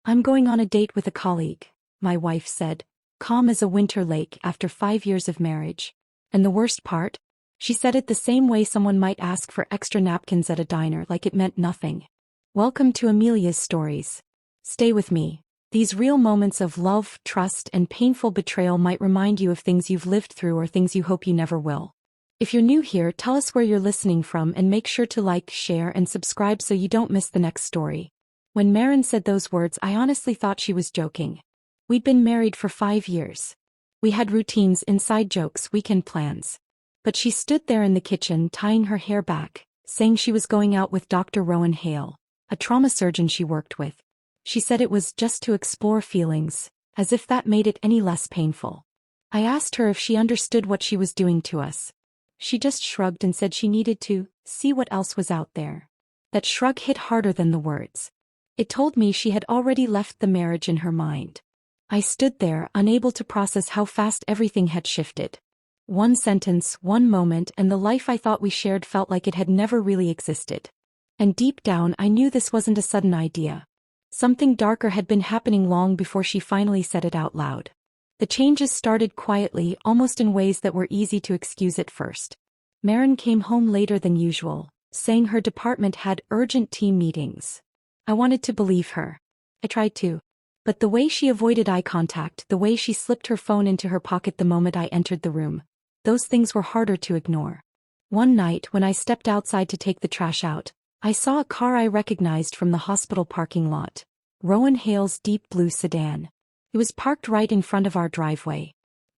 I'm going on a date with a colleague, my wife said, calm as a winter lake after 5 years of marriage. And the worst part? She said it the same way someone might ask for extra napkins at a diner, like it meant nothing. Welcome to Amelia's stories. Stay with me. These real moments of love, trust, and painful betrayal might remind you of things you've lived through or things you hope you never will. If you're new here, tell us where you're listening from and make sure to like, share, and subscribe so you don't miss the next story. When Maren said those words, I honestly thought she was joking. We'd been married for 5 years. We had routines, inside jokes, weekend plans. But she stood there in the kitchen tying her hair back, saying she was going out with Dr. Rowan Hale, a trauma surgeon she worked with. She said it was just to explore feelings, as if that made it any less painful. I asked her if she understood what she was doing to us. She just shrugged and said she needed to see what else was out there. That shrug hit harder than the words. It told me she had already left the marriage in her mind. I stood there, unable to process how fast everything had shifted. One sentence, one moment, and the life I thought we shared felt like it had never really existed. And deep down, I knew this wasn't a sudden idea. Something darker had been happening long before she finally said it out loud. The changes started quietly, almost in ways that were easy to excuse at first. Maren came home later than usual, saying her department had urgent team meetings. I wanted to believe her. I tried to. But the way she avoided eye contact, the way she slipped her phone into her pocket the moment I entered the room, those things were harder to ignore. One night, when I stepped outside to take the trash out, I saw a car I recognized from the hospital parking lot. Rowan Hale's deep blue sedan. It was parked right in front of our driveway.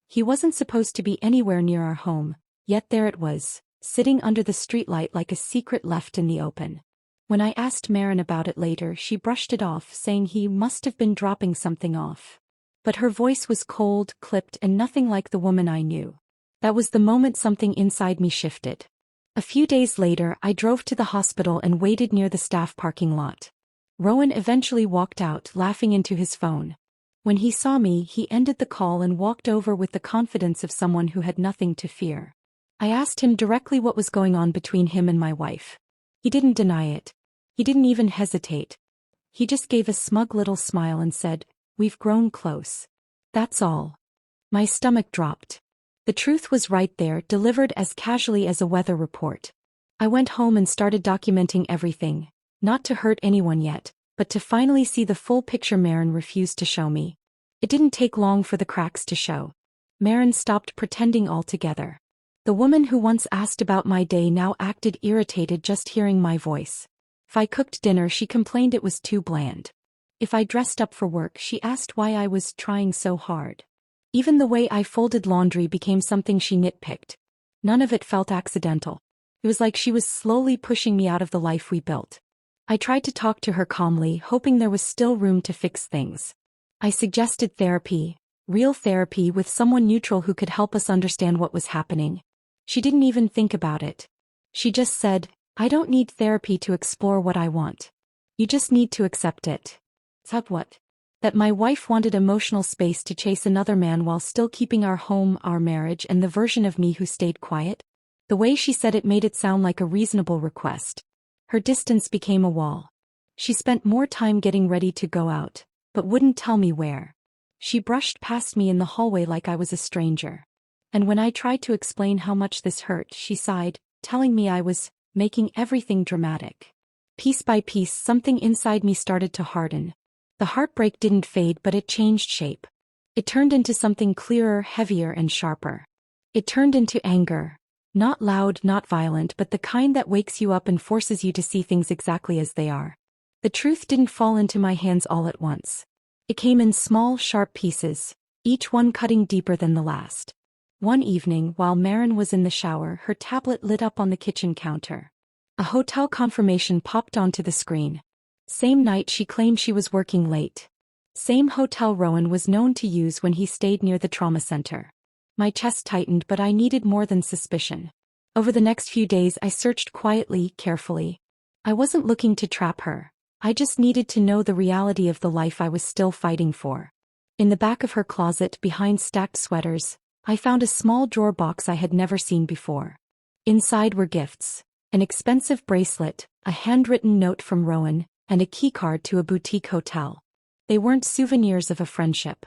He wasn't supposed to be anywhere near our home, yet there it was, sitting under the streetlight like a secret left in the open. When I asked Maren about it later, she brushed it off, saying he must have been dropping something off. But her voice was cold, clipped, and nothing like the woman I knew. That was the moment something inside me shifted. A few days later, I drove to the hospital and waited near the staff parking lot. Rowan eventually walked out, laughing into his phone. When he saw me, he ended the call and walked over with the confidence of someone who had nothing to fear. I asked him directly what was going on between him and my wife. He didn't deny it. He didn't even hesitate. He just gave a smug little smile and said, "We've grown close. That's all." My stomach dropped. The truth was right there, delivered as casually as a weather report. I went home and started documenting everything, not to hurt anyone yet, but to finally see the full picture Maren refused to show me. It didn't take long for the cracks to show. Maren stopped pretending altogether. The woman who once asked about my day now acted irritated just hearing my voice. If I cooked dinner, she complained it was too bland. If I dressed up for work, she asked why I was trying so hard. Even the way I folded laundry became something she nitpicked. None of it felt accidental. It was like she was slowly pushing me out of the life we built. I tried to talk to her calmly, hoping there was still room to fix things. I suggested therapy, real therapy with someone neutral who could help us understand what was happening. She didn't even think about it. She just said, "I don't need therapy to explore what I want. You just need to accept it." That what? That my wife wanted emotional space to chase another man while still keeping our home, our marriage, and the version of me who stayed quiet? The way she said it made it sound like a reasonable request. Her distance became a wall. She spent more time getting ready to go out, but wouldn't tell me where. She brushed past me in the hallway like I was a stranger. And when I tried to explain how much this hurt, she sighed, telling me I was making everything dramatic. Piece by piece, something inside me started to harden. The heartbreak didn't fade, but it changed shape. It turned into something clearer, heavier, and sharper. It turned into anger. Not loud, not violent, but the kind that wakes you up and forces you to see things exactly as they are. The truth didn't fall into my hands all at once. It came in small, sharp pieces, each one cutting deeper than the last. One evening, while Maren was in the shower, her tablet lit up on the kitchen counter. A hotel confirmation popped onto the screen. Same night she claimed she was working late. Same hotel Rowan was known to use when he stayed near the trauma center. My chest tightened, but I needed more than suspicion. Over the next few days I searched quietly, carefully. I wasn't looking to trap her. I just needed to know the reality of the life I was still fighting for. In the back of her closet, behind stacked sweaters, I found a small drawer box I had never seen before. Inside were gifts, an expensive bracelet, a handwritten note from Rowan, and a keycard to a boutique hotel. They weren't souvenirs of a friendship.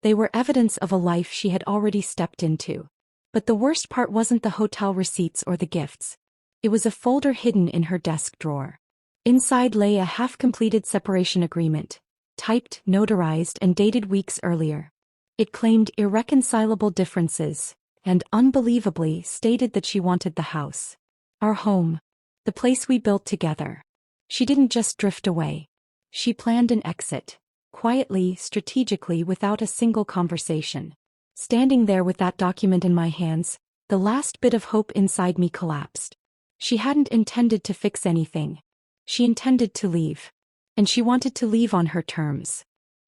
They were evidence of a life she had already stepped into. But the worst part wasn't the hotel receipts or the gifts. It was a folder hidden in her desk drawer. Inside lay a half-completed separation agreement, typed, notarized, and dated weeks earlier. It claimed irreconcilable differences, and unbelievably stated that she wanted the house. Our home. The place we built together. She didn't just drift away. She planned an exit. Quietly, strategically, without a single conversation. Standing there with that document in my hands, the last bit of hope inside me collapsed. She hadn't intended to fix anything. She intended to leave. And she wanted to leave on her terms.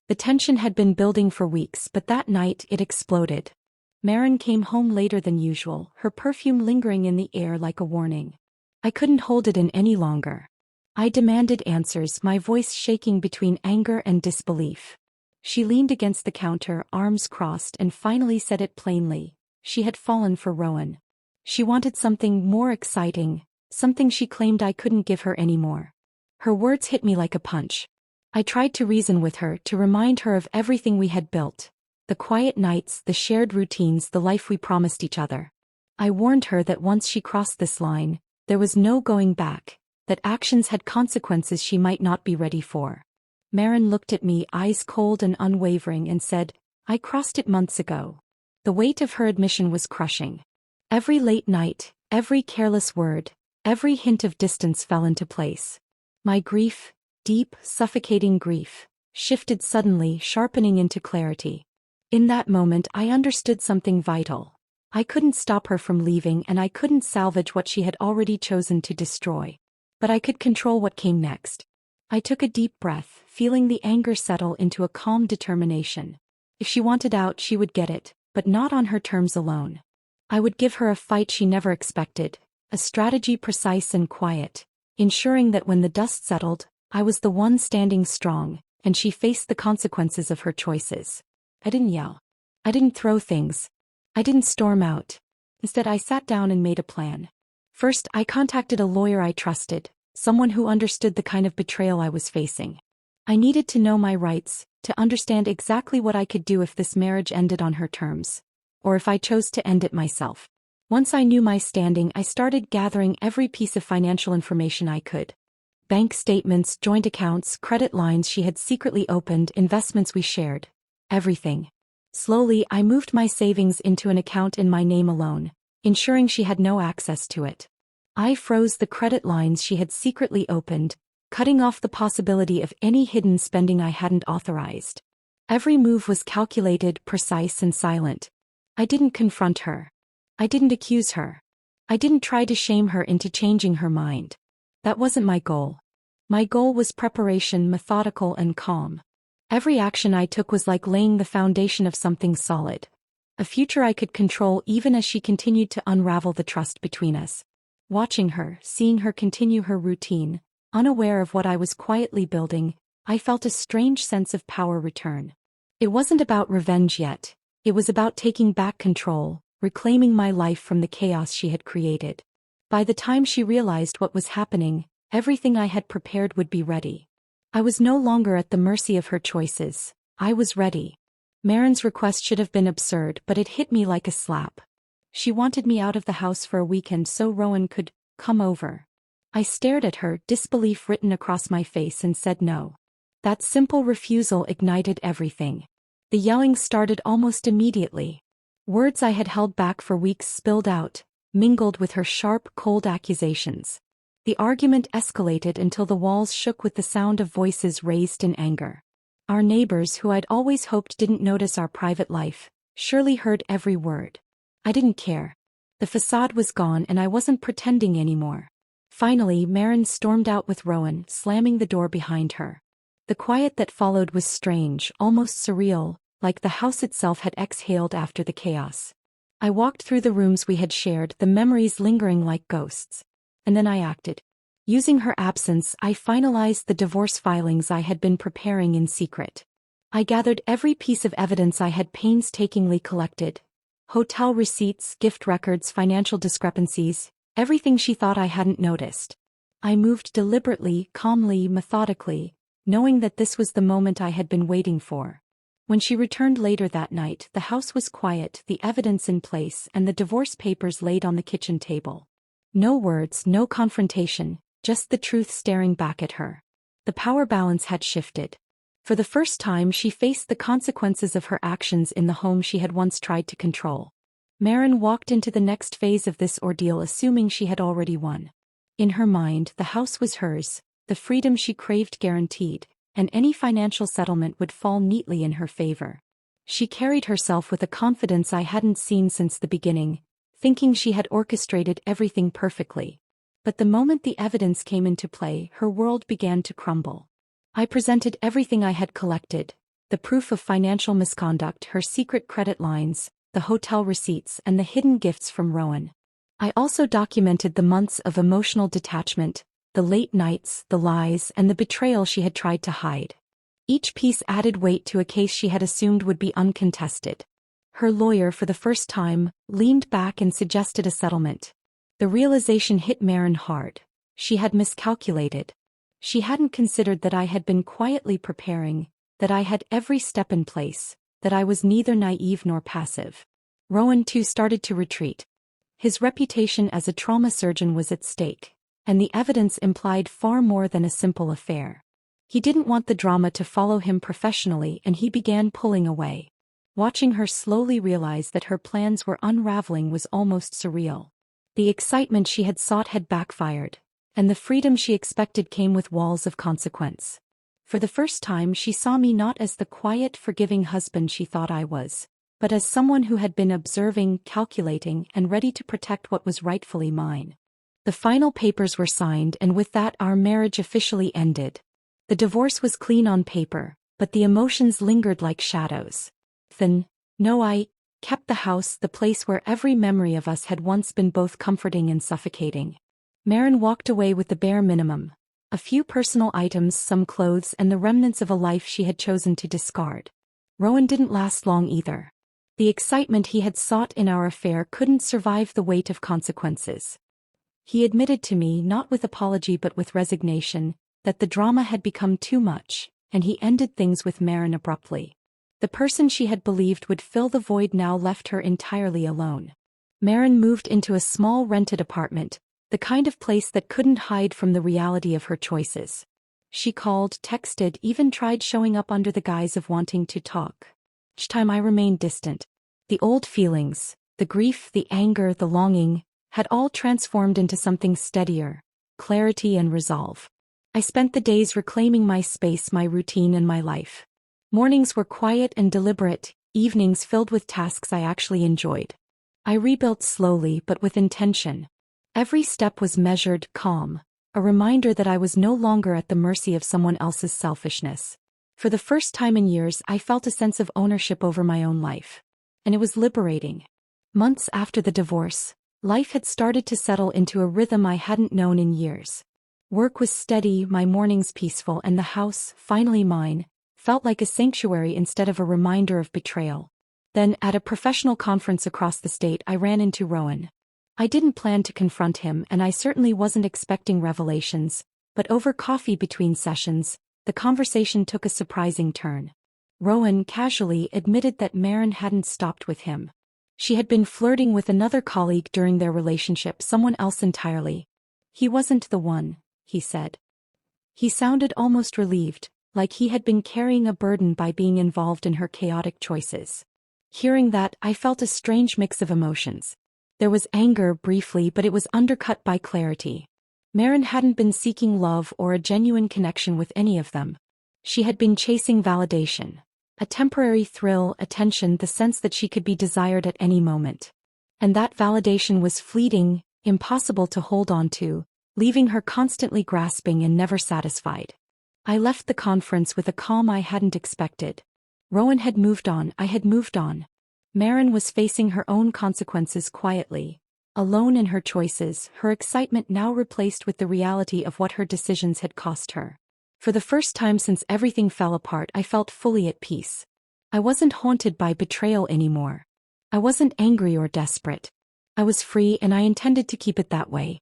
The tension had been building for weeks, but that night it exploded. Maren came home later than usual, her perfume lingering in the air like a warning. I couldn't hold it in any longer. I demanded answers, my voice shaking between anger and disbelief. She leaned against the counter, arms crossed, and finally said it plainly. She had fallen for Rowan. She wanted something more exciting, something she claimed I couldn't give her anymore. Her words hit me like a punch. I tried to reason with her, to remind her of everything we had built. The quiet nights, the shared routines, the life we promised each other. I warned her that once she crossed this line, there was no going back, that actions had consequences she might not be ready for. Maren looked at me, eyes cold and unwavering, and said, "I crossed it months ago." The weight of her admission was crushing. Every late night, every careless word, every hint of distance fell into place. My grief, deep, suffocating grief, shifted suddenly, sharpening into clarity. In that moment I understood something vital. I couldn't stop her from leaving, and I couldn't salvage what she had already chosen to destroy. But I could control what came next. I took a deep breath, feeling the anger settle into a calm determination. If she wanted out, she would get it, but not on her terms alone. I would give her a fight she never expected, a strategy precise and quiet, ensuring that when the dust settled, I was the one standing strong, and she faced the consequences of her choices. I didn't yell. I didn't throw things. I didn't storm out. Instead, I sat down and made a plan. First, I contacted a lawyer I trusted, someone who understood the kind of betrayal I was facing. I needed to know my rights, to understand exactly what I could do if this marriage ended on her terms, or if I chose to end it myself. Once I knew my standing, I started gathering every piece of financial information I could. Bank statements, joint accounts, credit lines she had secretly opened, investments we shared. Everything. Slowly, I moved my savings into an account in my name alone, ensuring she had no access to it. I froze the credit lines she had secretly opened, cutting off the possibility of any hidden spending I hadn't authorized. Every move was calculated, precise, and silent. I didn't confront her. I didn't accuse her. I didn't try to shame her into changing her mind. That wasn't my goal. My goal was preparation, methodical and calm. Every action I took was like laying the foundation of something solid. A future I could control even as she continued to unravel the trust between us. Watching her, seeing her continue her routine, unaware of what I was quietly building, I felt a strange sense of power return. It wasn't about revenge yet. It was about taking back control, reclaiming my life from the chaos she had created. By the time she realized what was happening, everything I had prepared would be ready. I was no longer at the mercy of her choices. I was ready. Maren's request should have been absurd, but it hit me like a slap. She wanted me out of the house for a weekend so Rowan could come over. I stared at her, disbelief written across my face, and said no. That simple refusal ignited everything. The yelling started almost immediately. Words I had held back for weeks spilled out, mingled with her sharp, cold accusations. The argument escalated until the walls shook with the sound of voices raised in anger. Our neighbors, who I'd always hoped didn't notice our private life, surely heard every word. I didn't care. The facade was gone and I wasn't pretending anymore. Finally, Maren stormed out with Rowan, slamming the door behind her. The quiet that followed was strange, almost surreal, like the house itself had exhaled after the chaos. I walked through the rooms we had shared, the memories lingering like ghosts. And then I acted. Using her absence, I finalized the divorce filings I had been preparing in secret. I gathered every piece of evidence I had painstakingly collected. Hotel receipts, gift records, financial discrepancies, everything she thought I hadn't noticed. I moved deliberately, calmly, methodically, knowing that this was the moment I had been waiting for. When she returned later that night, the house was quiet, the evidence in place, and the divorce papers laid on the kitchen table. No words, no confrontation, just the truth staring back at her. The power balance had shifted. For the first time, she faced the consequences of her actions in the home she had once tried to control. Maren walked into the next phase of this ordeal assuming she had already won. In her mind, the house was hers, the freedom she craved guaranteed, and any financial settlement would fall neatly in her favor. She carried herself with a confidence I hadn't seen since the beginning, thinking she had orchestrated everything perfectly. But the moment the evidence came into play, her world began to crumble. I presented everything I had collected, the proof of financial misconduct, her secret credit lines, the hotel receipts, and the hidden gifts from Rowan. I also documented the months of emotional detachment, the late nights, the lies, and the betrayal she had tried to hide. Each piece added weight to a case she had assumed would be uncontested. Her lawyer, for the first time, leaned back and suggested a settlement. The realization hit Maren hard. She had miscalculated. She hadn't considered that I had been quietly preparing, that I had every step in place, that I was neither naive nor passive. Rowan too started to retreat. His reputation as a trauma surgeon was at stake, and the evidence implied far more than a simple affair. He didn't want the drama to follow him professionally, and he began pulling away. Watching her slowly realize that her plans were unraveling was almost surreal. The excitement she had sought had backfired, and the freedom she expected came with walls of consequence. For the first time, she saw me not as the quiet, forgiving husband she thought I was, but as someone who had been observing, calculating, and ready to protect what was rightfully mine. The final papers were signed, and with that our marriage officially ended. The divorce was clean on paper, but the emotions lingered like shadows. I kept the house, the place where every memory of us had once been both comforting and suffocating. Maren walked away with the bare minimum. A few personal items, some clothes, and the remnants of a life she had chosen to discard. Rowan didn't last long either. The excitement he had sought in our affair couldn't survive the weight of consequences. He admitted to me, not with apology but with resignation, that the drama had become too much, and he ended things with Maren abruptly. The person she had believed would fill the void now left her entirely alone. Maren moved into a small rented apartment, the kind of place that couldn't hide from the reality of her choices. She called, texted, even tried showing up under the guise of wanting to talk. Each time I remained distant. The old feelings, the grief, the anger, the longing, had all transformed into something steadier, clarity and resolve. I spent the days reclaiming my space, my routine, and my life. Mornings were quiet and deliberate, evenings filled with tasks I actually enjoyed. I rebuilt slowly but with intention. Every step was measured, calm, a reminder that I was no longer at the mercy of someone else's selfishness. For the first time in years, I felt a sense of ownership over my own life. And it was liberating. Months after the divorce, life had started to settle into a rhythm I hadn't known in years. Work was steady, my mornings peaceful, and the house, finally mine, felt like a sanctuary instead of a reminder of betrayal. Then, at a professional conference across the state, I ran into Rowan. I didn't plan to confront him, and I certainly wasn't expecting revelations, but over coffee between sessions, the conversation took a surprising turn. Rowan casually admitted that Maren hadn't stopped with him. She had been flirting with another colleague during their relationship, someone else entirely. He wasn't the one, he said. He sounded almost relieved, like he had been carrying a burden by being involved in her chaotic choices. Hearing that, I felt a strange mix of emotions. There was anger briefly, but it was undercut by clarity. Maren hadn't been seeking love or a genuine connection with any of them. She had been chasing validation. A temporary thrill, attention, the sense that she could be desired at any moment. And that validation was fleeting, impossible to hold on to, leaving her constantly grasping and never satisfied. I left the conference with a calm I hadn't expected. Rowan had moved on, I had moved on. Maren was facing her own consequences quietly. Alone in her choices, her excitement now replaced with the reality of what her decisions had cost her. For the first time since everything fell apart, I felt fully at peace. I wasn't haunted by betrayal anymore. I wasn't angry or desperate. I was free, and I intended to keep it that way.